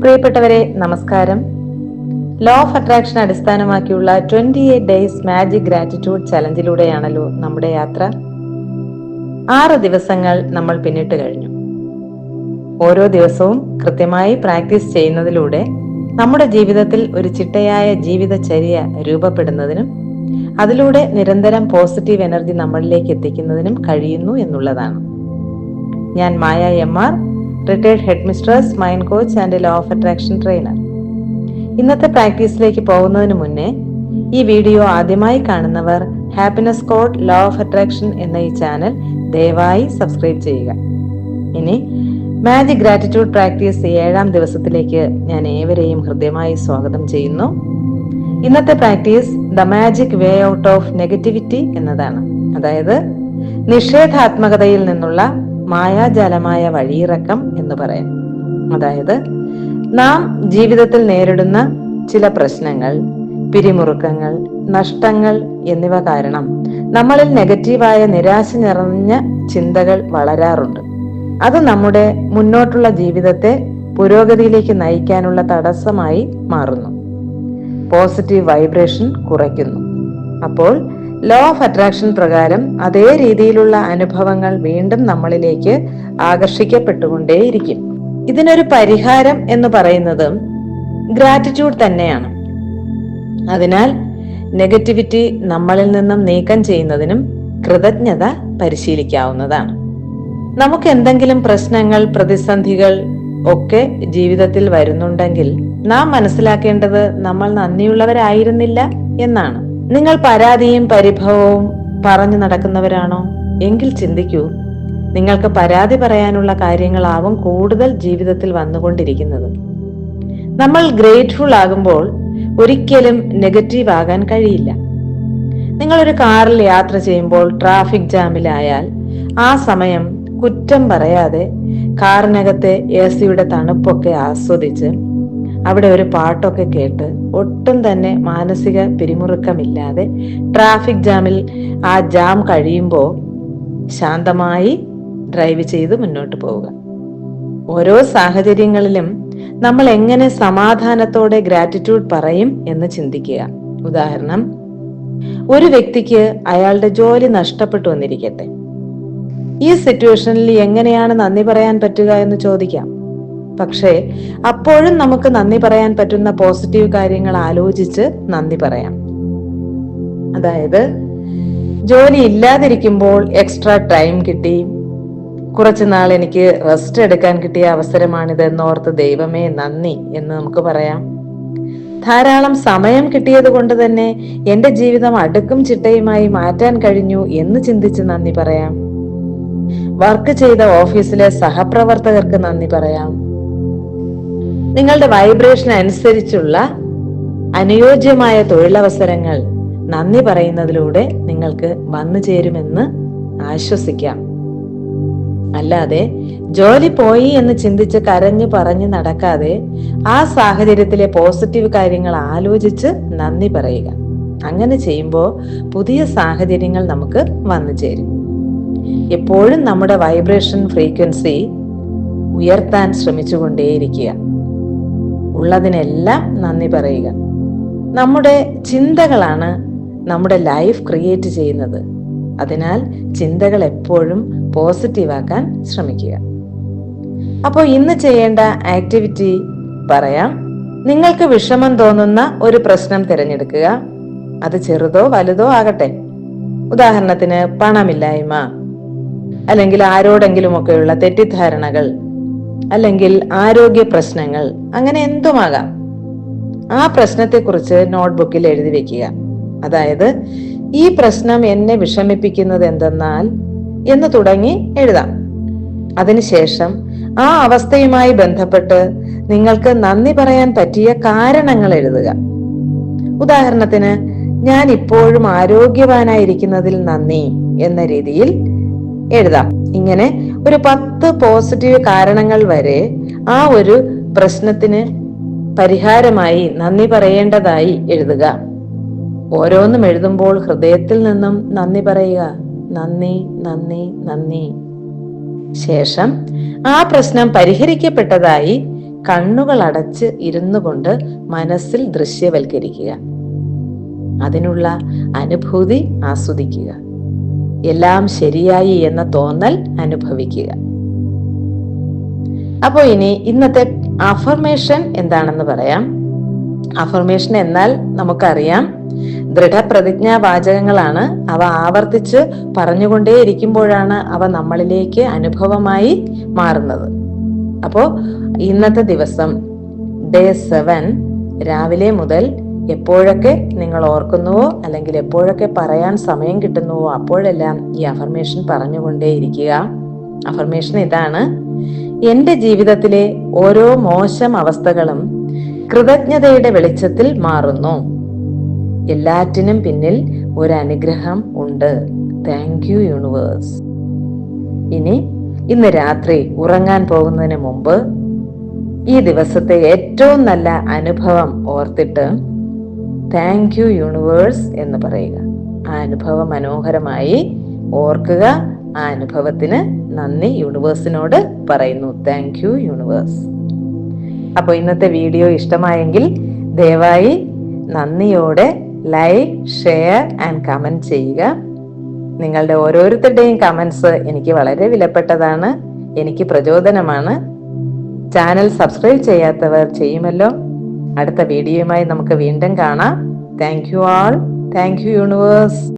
പ്രിയപ്പെട്ടവരെ, നമസ്കാരം. Law of attraction അടിസ്ഥാനമാക്കിയുള്ള 28 ഡേയ്സ് മാജിക് ഗ്രാറ്റിറ്റ്യൂഡ് ചലഞ്ചിലൂടെയാണല്ലോ നമ്മുടെ യാത്ര. 6 ദിവസങ്ങൾ നമ്മൾ പിന്നിട്ട് കഴിഞ്ഞു. ഓരോ ദിവസവും കൃത്യമായി പ്രാക്ടീസ് ചെയ്യുന്നതിലൂടെ നമ്മുടെ ജീവിതത്തിൽ ഒരു ചിട്ടയായ ജീവിതചര്യ രൂപപ്പെടുന്നതിനും അതിലൂടെ നിരന്തരം പോസിറ്റീവ് എനർജി നമ്മളിലേക്ക് എത്തിക്കുന്നതിനും കഴിയുന്നു എന്നുള്ളതാണ്. ഞാൻ Maya M R., retired head mistress, mind coach and law of attraction trainer. ഇന്നത്തെ പ്രാക്ടീസിലേക്ക് പോകുന്നതിന് മുന്നേ ഈ വീഡിയോ ആദ്യമായി കാണുന്നവർ happiness code law of attraction എന്ന ഈ ചാനൽ ദയവായി സബ്സ്ക്രൈബ് ചെയ്യുക. ഇനി മാജിക് ഗ്രാറ്റിറ്റ്യൂഡ് പ്രാക്ടീസ് 7ാം ദിവസത്തിലേക്ക് ഞാൻ ഏവരെയും ഹൃദ്യമായി സ്വാഗതം ചെയ്യുന്നു. ഇന്നത്തെ practice the magic way out of negativity എന്നതാണ്. അതായത് നിഷേധാത്മകതയിൽ നിന്നുള്ള മായാജാലമായ വഴിയിറക്കം എന്ന് പറയാം. അതായത് നാം ജീവിതത്തിൽ നേരിടുന്ന ചില പ്രശ്നങ്ങൾ, പിരിമുറുക്കങ്ങൾ, നഷ്ടങ്ങൾ എന്നിവ കാരണം നമ്മളിൽ നെഗറ്റീവായ നിരാശ നിറഞ്ഞ ചിന്തകൾ വളരാറുണ്ട്. അത് നമ്മുടെ മുന്നോട്ടുള്ള ജീവിതത്തെ പുരോഗതിയിലേക്ക് നയിക്കാനുള്ള തടസ്സമായി മാറുന്നു. പോസിറ്റീവ് വൈബ്രേഷൻ കുറയ്ക്കുന്നു. അപ്പോൾ ലോ ഓഫ് അട്രാക്ഷൻ പ്രകാരം അതേ രീതിയിലുള്ള അനുഭവങ്ങൾ വീണ്ടും നമ്മളിലേക്ക് ആകർഷിക്കപ്പെട്ടുകൊണ്ടേയിരിക്കും. ഇതിനൊരു പരിഹാരം എന്ന് പറയുന്നത് ഗ്രാറ്റിറ്റ്യൂഡ് തന്നെയാണ്. അതിനാൽ നെഗറ്റിവിറ്റി നമ്മളിൽ നിന്നും നീക്കം ചെയ്യുന്നതിനും കൃതജ്ഞത പരിശീലിക്കാവുന്നതാണ്. നമുക്ക് എന്തെങ്കിലും പ്രശ്നങ്ങൾ, പ്രതിസന്ധികൾ ഒക്കെ ജീവിതത്തിൽ വരുന്നുണ്ടെങ്കിൽ നാം മനസ്സിലാക്കേണ്ടത് നമ്മൾ നന്ദിയുള്ളവരായിരുന്നില്ല എന്നാണ്. നിങ്ങൾ പരാതിയും പരിഭവവും പറഞ്ഞു നടക്കുന്നവരാണോ? എങ്കിൽ ചിന്തിക്കൂ, നിങ്ങൾക്ക് പരാതി പറയാനുള്ള കാര്യങ്ങളാവും കൂടുതൽ ജീവിതത്തിൽ വന്നുകൊണ്ടിരിക്കുന്നത്. നമ്മൾ ഗ്രേറ്റ്ഫുൾ ആകുമ്പോൾ ഒരിക്കലും നെഗറ്റീവ് ആകാൻ കഴിയില്ല. നിങ്ങളൊരു കാറിൽ യാത്ര ചെയ്യുമ്പോൾ ട്രാഫിക് ജാമിലായാൽ ആ സമയം കുറ്റം പറയാതെ കാറിനകത്തെ AC-യുടെ തണുപ്പൊക്കെ ആസ്വദിച്ച് അവിടെ ഒരു പാട്ടൊക്കെ കേട്ട് ഒട്ടും തന്നെ മാനസിക പിരിമുറുക്കമില്ലാതെ ട്രാഫിക് ജാമിൽ ആ ജാം കഴിയുമ്പോൾ ശാന്തമായി ഡ്രൈവ് ചെയ്ത് മുന്നോട്ട് പോവുക. ഓരോ സാഹചര്യങ്ങളിലും നമ്മൾ എങ്ങനെ സമാധാനത്തോടെ ഗ്രാറ്റിറ്റ്യൂഡ് പറയും എന്ന് ചിന്തിക്കുക. ഉദാഹരണം, ഒരു വ്യക്തിക്ക് അയാളുടെ ജോലി നഷ്ടപ്പെട്ടു വന്നിരിക്കട്ടെ. ഈ സിറ്റുവേഷനിൽ എങ്ങനെയാണ് നന്ദി പറയാൻ പറ്റുക എന്ന് ചോദിക്കാം. പക്ഷേ അപ്പോഴും നമുക്ക് നന്ദി പറയാൻ പറ്റുന്ന പോസിറ്റീവ് കാര്യങ്ങൾ ആലോചിച്ച് നന്ദി പറയാം. അതായത്, ജോലി ഇല്ലാതിരിക്കുമ്പോൾ എക്സ്ട്രാ ടൈം കിട്ടി, കുറച്ചുനാൾ എനിക്ക് റെസ്റ്റ് എടുക്കാൻ കിട്ടിയ അവസരമാണിത് എന്നോർത്ത് ദൈവമേ നന്ദി എന്ന് നമുക്ക് പറയാം. ധാരാളം സമയം കിട്ടിയത് കൊണ്ട് തന്നെ എന്റെ ജീവിതം അടുക്കും ചിട്ടയുമായി മാറ്റാൻ കഴിഞ്ഞു എന്ന് ചിന്തിച്ച് നന്ദി പറയാം. വർക്ക് ചെയ്ത ഓഫീസിലെ സഹപ്രവർത്തകർക്ക് നന്ദി പറയാം. നിങ്ങളുടെ വൈബ്രേഷൻ അനുസരിച്ചുള്ള അനുയോജ്യമായ തൊഴിലവസരങ്ങൾ നന്ദി പറയുന്നതിലൂടെ നിങ്ങൾക്ക് വന്നു ചേരുമെന്ന് ആശ്വസിക്കാം. അല്ലാതെ ജോലി പോയി എന്ന് ചിന്തിച്ച് കരഞ്ഞു പറഞ്ഞു നടക്കാതെ ആ സാഹചര്യത്തിലെ പോസിറ്റീവ് കാര്യങ്ങൾ ആലോചിച്ച് നന്ദി പറയുക. അങ്ങനെ ചെയ്യുമ്പോൾ പുതിയ സാഹചര്യങ്ങൾ നമുക്ക് വന്നു ചേരും. എപ്പോഴും നമ്മുടെ വൈബ്രേഷൻ ഫ്രീക്വൻസി ഉയർത്താൻ ശ്രമിച്ചുകൊണ്ടേയിരിക്കുക. ഉള്ളതിനെല്ലാം നന്ദി പറയുക. നമ്മുടെ ചിന്തകളാണ് നമ്മുടെ ലൈഫ് ക്രിയേറ്റ് ചെയ്യുന്നത്. അതിനാൽ ചിന്തകൾ എപ്പോഴും പോസിറ്റീവാക്കാൻ ശ്രമിക്കുക. അപ്പോൾ ഇന്ന് ചെയ്യേണ്ട ആക്ടിവിറ്റി പറയാം. നിങ്ങൾക്ക് വിഷമം തോന്നുന്ന ഒരു പ്രശ്നം തിരഞ്ഞെടുക്കുക. അത് ചെറുതോ വലുതോ ആകട്ടെ. ഉദാഹരണത്തിന് പണമില്ലായ്മ, അല്ലെങ്കിൽ ആരോടെങ്കിലുമൊക്കെയുള്ള തെറ്റിദ്ധാരണകൾ, അല്ലെങ്കിൽ ആരോഗ്യ പ്രശ്നങ്ങൾ, അങ്ങനെ എന്തുമാകാം. ആ പ്രശ്നത്തെക്കുറിച്ച് നോട്ട്ബുക്കിൽ എഴുതി വെക്കുക. അതായത്, ഈ പ്രശ്നം എന്നെ വിഷമിപ്പിക്കുന്നത് എന്തെന്നാൽ എന്ന് തുടങ്ങി എഴുതാം. അതിനുശേഷം ആ അവസ്ഥയുമായി ബന്ധപ്പെട്ട് നിങ്ങൾക്ക് നന്ദി പറയാൻ പറ്റിയ കാരണങ്ങൾ എഴുതുക. ഉദാഹരണത്തിന്, ഞാൻ ഇപ്പോഴും ആരോഗ്യവാനായിരിക്കുന്നതിൽ നന്ദി എന്ന രീതിയിൽ എഴുതാം. ഇങ്ങനെ ഒരു 10 പോസിറ്റീവ് കാരണങ്ങൾ വരെ ആ ഒരു പ്രശ്നത്തിന് പരിഹാരമായി നന്ദി പറയേണ്ടതായി എഴുതുക. ഓരോന്നും എഴുതുമ്പോൾ ഹൃദയത്തിൽ നിന്നും നന്ദി പറയുക. നന്ദി, നന്ദി, നന്ദി. ശേഷം ആ പ്രശ്നം പരിഹരിക്കപ്പെട്ടതായി കണ്ണുകൾ അടച്ച് ഇരുന്നു കൊണ്ട് മനസ്സിൽ ദൃശ്യവൽക്കരിക്കുക. അതിനുള്ള അനുഭൂതി ആസ്വദിക്കുക. എല്ലാം ശരിയായി എന്ന തോന്നൽ അനുഭവിക്കുക. അപ്പോൾ ഇനി ഇന്നത്തെ അഫർമേഷൻ എന്താണെന്ന് പറയാം. അഫർമേഷൻ എന്നാൽ നമുക്കറിയാം, ദൃഢപ്രതിജ്ഞാ വാചകങ്ങളാണ്. അവ ആവർത്തിച്ച് പറഞ്ഞുകൊണ്ടേയിരിക്കുമ്പോഴാണ് അവ നമ്മളിലേക്ക് അനുഭവമായി മാറുന്നത്. അപ്പോ ഇന്നത്തെ ദിവസം ഡേ 7 രാവിലെ മുതൽ എപ്പോഴൊക്കെ നിങ്ങൾ ഓർക്കുന്നുവോ അല്ലെങ്കിൽ എപ്പോഴൊക്കെ പറയാൻ സമയം കിട്ടുന്നുവോ അപ്പോഴെല്ലാം ഈ അഫർമേഷൻ പറഞ്ഞുകൊണ്ടേയിരിക്കുക. അഫർമേഷൻ ഇതാണ്: എന്റെ ജീവിതത്തിലെ ഓരോ മോശം അവസ്ഥകളും കൃതജ്ഞതയുടെ വെളിച്ചത്തിൽ മാറുന്നു. എല്ലാറ്റിനും പിന്നിൽ ഒരു അനുഗ്രഹം ഉണ്ട്. Thank you universe. ഇന്ന് രാത്രി ഉറങ്ങാൻ പോകുന്നതിന് മുമ്പ് ഈ ദിവസത്തെ ഏറ്റവും നല്ല അനുഭവം ഓർത്തിട്ട് താങ്ക് യു യൂണിവേഴ്സ് എന്ന് പറയുക. ആ അനുഭവം മനോഹരമായി ഓർക്കുക. ആ അനുഭവത്തിന് നന്ദി യൂണിവേഴ്സിനോട് പറയുന്നു. Thank you universe. അപ്പോൾ ഇന്നത്തെ വീഡിയോ ഇഷ്ടമായെങ്കിൽ ദയവായി നന്ദിയോടെ ലൈക്ക്, ഷെയർ ആൻഡ് കമന്റ് ചെയ്യുക. നിങ്ങളുടെ ഓരോരുത്തരുടെയും കമന്റ്സ് എനിക്ക് വളരെ വിലപ്പെട്ടതാണ്, എനിക്ക് പ്രചോദനമാണ്. ചാനൽ സബ്സ്ക്രൈബ് ചെയ്യാത്തവർ ചെയ്യുമല്ലോ. അടുത്ത വീഡിയോയുമായി നമുക്ക് വീണ്ടും കാണാം. Thank you all. Thank you universe.